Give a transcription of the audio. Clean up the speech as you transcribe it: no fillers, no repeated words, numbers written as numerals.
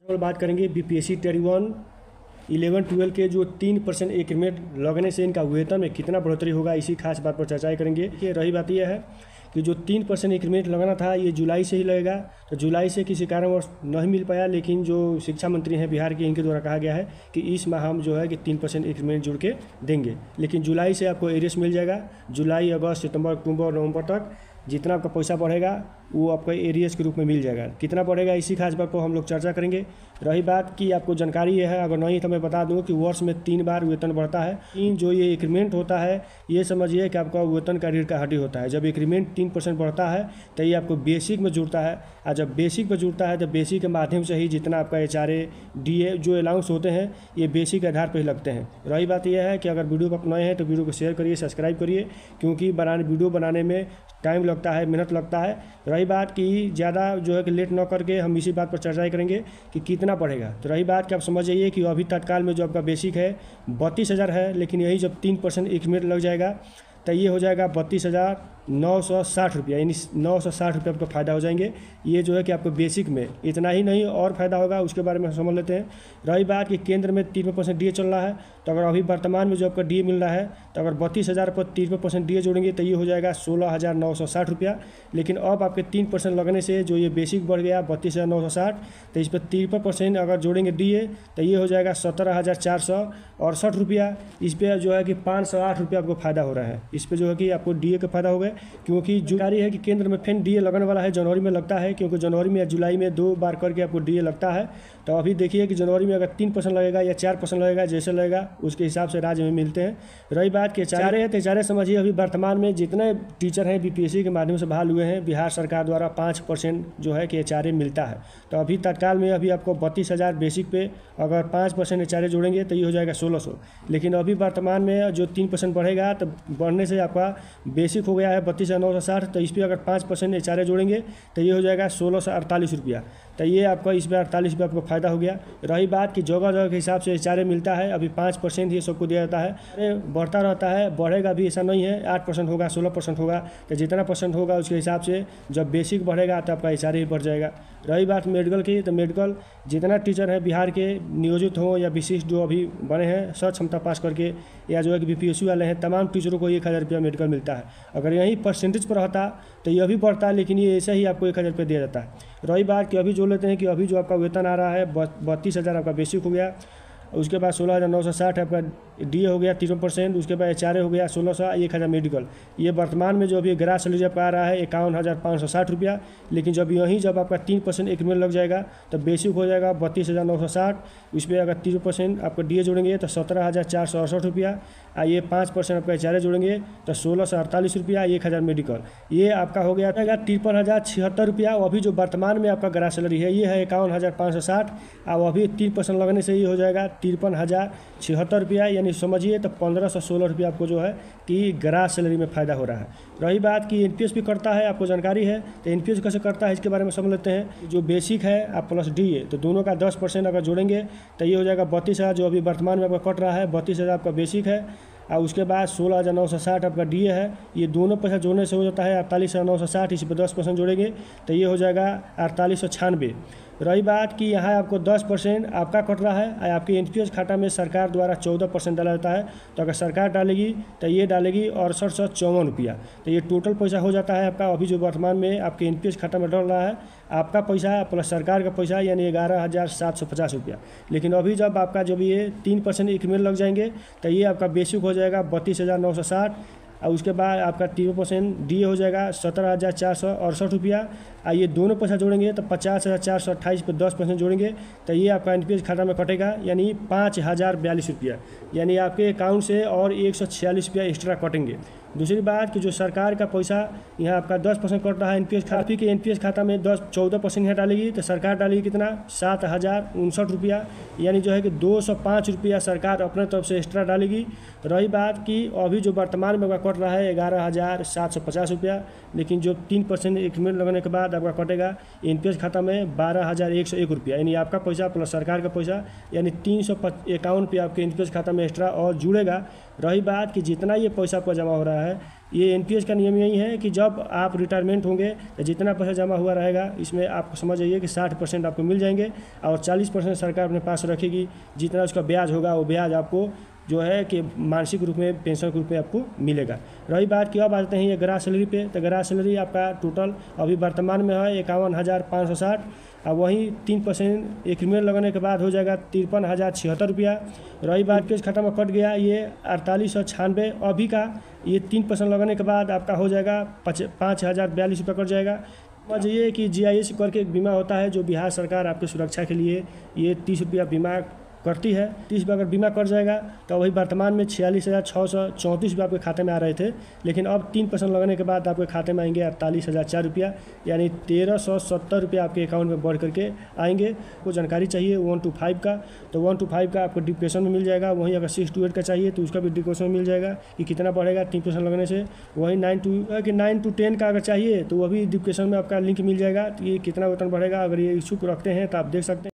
और बात करेंगे बीपीएससी टियर 1 11 12 के जो 3% इंक्रीमेंट लगने से इनका वेतन में कितना बढ़ोतरी होगा, इसी खास बात पर चर्चा करेंगे। कि रही बात यह है कि जो 3% इंक्रीमेंट लगना था ये जुलाई से ही लगेगा, तो जुलाई से किसी कारणवश नहीं मिल पाया, लेकिन जो शिक्षा मंत्री हैं बिहार के, इनके द्वारा कहा गया है कि इस माह हम जो है कि 3% इंक्रीमेंट जुड़ के देंगे। लेकिन जुलाई से आपको एरियर्स मिल जाएगा। जुलाई, अगस्त, सितंबर, अक्टूबर, नवंबर तक जितना आपका पैसा बढ़ेगा वो आपको एरियर्स के रूप में मिल जाएगा। कितना बढ़ेगा इसी खास बात को हम लोग चर्चा करेंगे। रही बात की आपको जानकारी ये है, अगर नहीं तो मैं बता दूं कि वर्ष में 3 बार वेतन बढ़ता है। जो ये इंक्रीमेंट होता है ये समझिए कि आपका वेतन का रीढ़ का हड्डी होता है। जब इंक्रीमेंट 3% बढ़ता है तो ये आपको बेसिक में जुड़ता है, और जब बेसिक में जुड़ता है तो बेसिक के माध्यम से ही जितना आपका HRA DA जो अलाउंस होते हैं ये बेसिक के आधार पर ही लगते हैं। रही बात यह है कि अगर वीडियो को नए हैं तो वीडियो को शेयर करिए, सब्सक्राइब करिए, क्योंकि वीडियो बनाने में टाइम लगता है, मेहनत लगता है। रही बात कि ज़्यादा जो है कि लेट न करके हम इसी बात पर चर्चा करेंगे कि कितना पड़ेगा। तो रही बात कि आप समझ जाइए कि अभी तत्काल में जो आपका बेसिक है 32,000 है, लेकिन यही जब 3% इंक्रीमेंट लग जाएगा तो ये हो जाएगा 32,960 रुपया, यानी 960 रुपये आपको फ़ायदा हो जाएंगे। ये जो है कि आपको बेसिक में इतना ही नहीं और फ़ायदा होगा, उसके बारे में हम समझ लेते हैं। रही बात कि केंद्र में 3% DA चल रहा है, तो अगर अभी वर्तमान में जो आपका DA मिल रहा है तो अगर 32,000 पर 3% DA जोड़ेंगे तो ये हो जाएगा 16,960 रुपया। लेकिन अब आपके 3% लगने से जो ये बेसिक बढ़ गया 32,960, तो इस पर 3% अगर जोड़ेंगे DA तो ये हो जाएगा 17,468 रुपया। इस पर जो है कि 508 रुपया आपको फ़ायदा हो रहा है। इस पे जो है कि आपको DA का फायदा होगा, क्योंकि जानकारी है कि केंद्र में फिर DA लगने वाला है। जनवरी में लगता है, क्योंकि जनवरी में या जुलाई में 2 बार करके आपको DA लगता है। तो अभी देखिए कि जनवरी में अगर 3% लगेगा या 4% लगेगा, जैसे लगेगा उसके हिसाब से राज्य में मिलते हैं। रही बात कि HRA है तो HRA समझिए अभी वर्तमान में जितने टीचर हैं BPSC के माध्यम से बहाल हुए हैं, बिहार सरकार द्वारा 5% जो है कि HRA मिलता है। तो अभी तत्काल में अभी आपको 32,000 बेसिक पे अगर 5% HRA जोड़ेंगे तो ये हो जाएगा 1600। लेकिन अभी वर्तमान में जो 3% बढ़ेगा तो बढ़ने से आपका बेसिक हो गया है 32,960, तो इस पर अगर 5% HRA जोड़ेंगे तो ये हो जाएगा 1648 रुपया। तो ये आपका इस पर 48 रुपया आपको फ़ायदा हो गया। रही बात कि जगह जगह के हिसाब से HRA मिलता है, अभी 5% ही सबको दिया जाता है। अरे बढ़ता रहता है, बढ़ेगा भी ऐसा नहीं है, 8% होगा, 16% होगा, तो जितना परसेंट होगा उसके हिसाब से जब बेसिक बढ़ेगा तो आपका HRA ही बढ़ जाएगा। रही बात मेडिकल की, तो मेडिकल जितना टीचर है बिहार के नियोजित हों या विशिष्ट जो अभी बने हैं सर क्षमता पास करके, या जो है कि BPSC वाले हैं, तमाम टीचरों को 1,000 रुपया मेडिकल मिलता है। अगर यही परसेंटेज पर रहता तो ये भी बढ़ता, लेकिन ये ऐसे ही आपको 1,000 रुपये दिया जाता है। रही बात कि अभी जो लेते हैं कि अभी जो आपका वेतन आ रहा है 32,000 आपका बेसिक हो गया, उसके बाद 16,960 आपका DA हो गया 3%, उसके बाद HRA हो गया 1,600, 1,000 मेडिकल। ये वर्तमान में जो अभी ग्रास सैलरी आपका आ रहा है 51,560 रुपया। लेकिन जब जब आपका 3% इंक्रीमेंट लग जाएगा तो बेसिक हो जाएगा 32,960, उस पर अगर 3% आपको DA जोड़ेंगे तो 17,468 रुपया, और ये 5% आपका HRA जोड़ेंगे तो 1,648 रुपया, 1,000 मेडिकल। ये आपका हो गया 53,076 रुपया। अभी जो वर्तमान में आपका ग्रास सैलरी है ये है 51,560, और अभी 3% लगने से ये हो जाएगा 53,076 रुपया, यानी समझिए तो 1,516 रुपया आपको जो है कि ग्रास सैलरी में फ़ायदा हो रहा है। रही बात कि NPS भी करता है, आपको जानकारी है, तो NPS कैसे करता है इसके बारे में समझ लेते हैं। जो बेसिक है आप प्लस DA, तो दोनों का 10% अगर जोड़ेंगे तो ये हो जाएगा 32,000, जो अभी वर्तमान में आपका कट रहा है 32,000 आपका बेसिक है, और उसके बाद 16,960 आपका DA है। ये दोनों पैसा जोड़ने से हो जाता है 48,960, इस पर 10% जोड़ेंगे तो ये हो जाएगा 4896। रही बात कि यहाँ आपको 10% आपका कट रहा है, और आपके NPS खाता में सरकार द्वारा 14% डाला जाता है। तो अगर सरकार डालेगी तो ये डालेगी 6854 रुपया, तो ये टोटल पैसा हो जाता है आपका अभी जो वर्तमान में आपके NPS खाता में डल रहा है, आपका पैसा प्लस सरकार का पैसा, यानी 11,750 रुपया। लेकिन अभी जब आपका जब ये 3% इंक्रीमेंट लग जाएंगे तो ये आपका बेसिक हो जाएगा 32,960, और उसके बाद आपका 3% DA हो जाएगा 17,468 रुपया, और ये दोनों पैसा जोड़ेंगे तो 50,428 पर 10% जोड़ेंगे तो ये आपका NPS खाता में कटेगा, यानी 5,042 रुपया, यानी आपके अकाउंट से और 146 रुपया एक्स्ट्रा कटेंगे। दूसरी बात कि जो सरकार का पैसा यहाँ आपका 10% कट रहा है NPS खाता के NPS खाता में 14% यहाँ डालेगी, तो सरकार डालेगी कितना 7,059 रुपया, यानी जो है कि 205 रुपया सरकार अपने तरफ से एक्स्ट्रा डालेगी। रही बात कि अभी जो वर्तमान में आपका कट रहा है 11,750 रुपया, लेकिन जो 3% इंक्रीमेंट लगने के बाद आपका कटेगा NPS खाता में 12,101 रुपया, यानी आपका पैसा प्लस सरकार का पैसा, यानी 351 पे आपके NPS खाता में एक्स्ट्रा और जुड़ेगा। रही बात कि जितना ये पैसा आपका जमा हो रहा है ये एनपीएस का नियम यही है कि जब आप रिटायरमेंट होंगे तो जितना पैसा जमा हुआ रहेगा इसमें आप समझ जाइए कि 60% आपको मिल जाएंगे और 40% सरकार अपने पास रखेगी। जितना उसका ब्याज होगा वो ब्याज आपको जो है कि मानसिक रूप में पेंशन के रूप में आपको मिलेगा। रही बात कि अब आते हैं ये ग्रास सैलरी पे, तो ग्रास सैलरी आपका टोटल अभी वर्तमान में है 51,560 और वहीं 3% इंक्रीमेंट लगने के बाद हो जाएगा 53,076 रुपया। रही बात कि खाता में कट गया ये 4896 अभी का, ये 3% लगने के बाद आपका हो जाएगा 5,042 रुपया कट जाएगा। समझिए कि GIS करके एक बीमा होता है जो बिहार सरकार आपकी सुरक्षा के लिए ये 30 रुपया बीमा करती है। 30 रुपया अगर बीमा कर जाएगा तो वही वर्तमान में 46,634 रुपये आपके खाते में आ रहे थे, लेकिन अब 3% लगने के बाद आपके खाते में आएंगे 48,004 रुपया, यानी 1,370 रुपया आपके अकाउंट में बढ़ करके आएंगे। को जानकारी चाहिए 1 to 5 का, तो 1 to 5 का आपको डिस्क्रिप्शन में मिल जाएगा। वहीं अगर 6 to 8 का चाहिए तो उसका भी डिस्क्रिप्शन में मिल जाएगा कि कितना बढ़ेगा 3% लगने से। वहीं 9 to 10 का अगर चाहिए तो वह भी डिस्क्रिप्शन में आपका लिंक मिल जाएगा कि कितना वेतन बढ़ेगा। अगर ये इच्छुक रखते हैं तो आप देख सकते हैं।